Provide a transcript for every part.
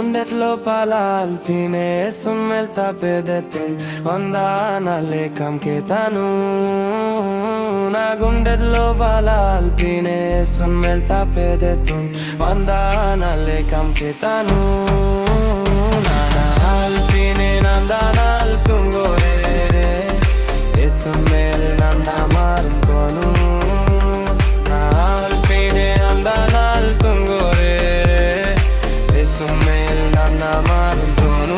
గుండెట్ లోపల అల్పినే సుమ్మెల్ తపెదెత్తిన్ వందాన లేకం కేతను నా గుండెట్ లోపల అల్పినే సుమ్మెల్ తపెదెత్తిన్ వందాన లేకం కేతను నానా అల్పినే నందాన అల్తుంగోరే సుమ్మెల్ నందా మారుకోను నా అల్పినే నందాన అల్తుంగోరే సుమేల్ నన్న మారుతోను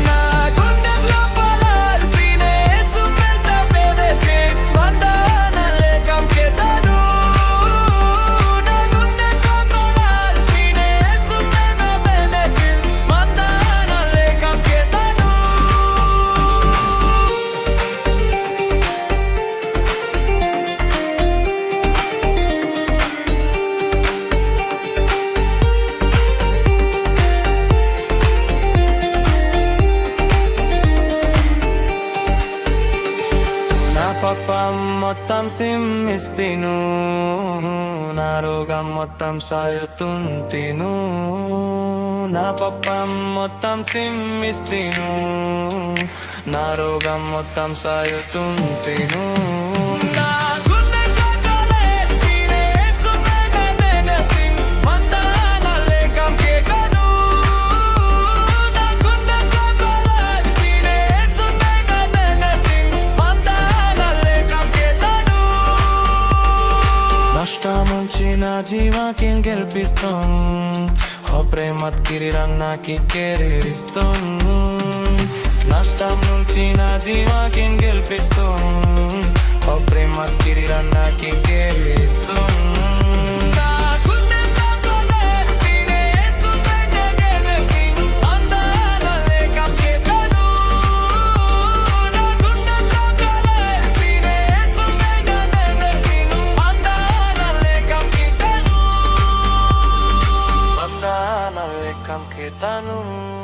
నా గుండె లోపల అల్పినే సుమేల్ తపెదెత్తి వందాన లేకం కేతను నా గుండె లోపల అల్పినే సుమేల్ తపెదెత్తి వందాన లేకం కేతను పాపం మొత్తం సిమ్మిస్తిను నా రోగం మొత్తం సాయుతుంతిను నా పాపం మొత్తం సిమ్మిస్తిను నా రోగం మొత్తం సాయుతుంతిను నా జీవాకిన్ గెలిపిస్తాను ఓ ప్రేమత్ కిరీరాన్నాకి కేరీరిస్తాను నష్టం నుంచి నా జీవాకిన్ గెలిపిస్తాను ఓ ప్రేమత్ కిరీరాన్నాకి కేరీరిస్తాను Kam ketanu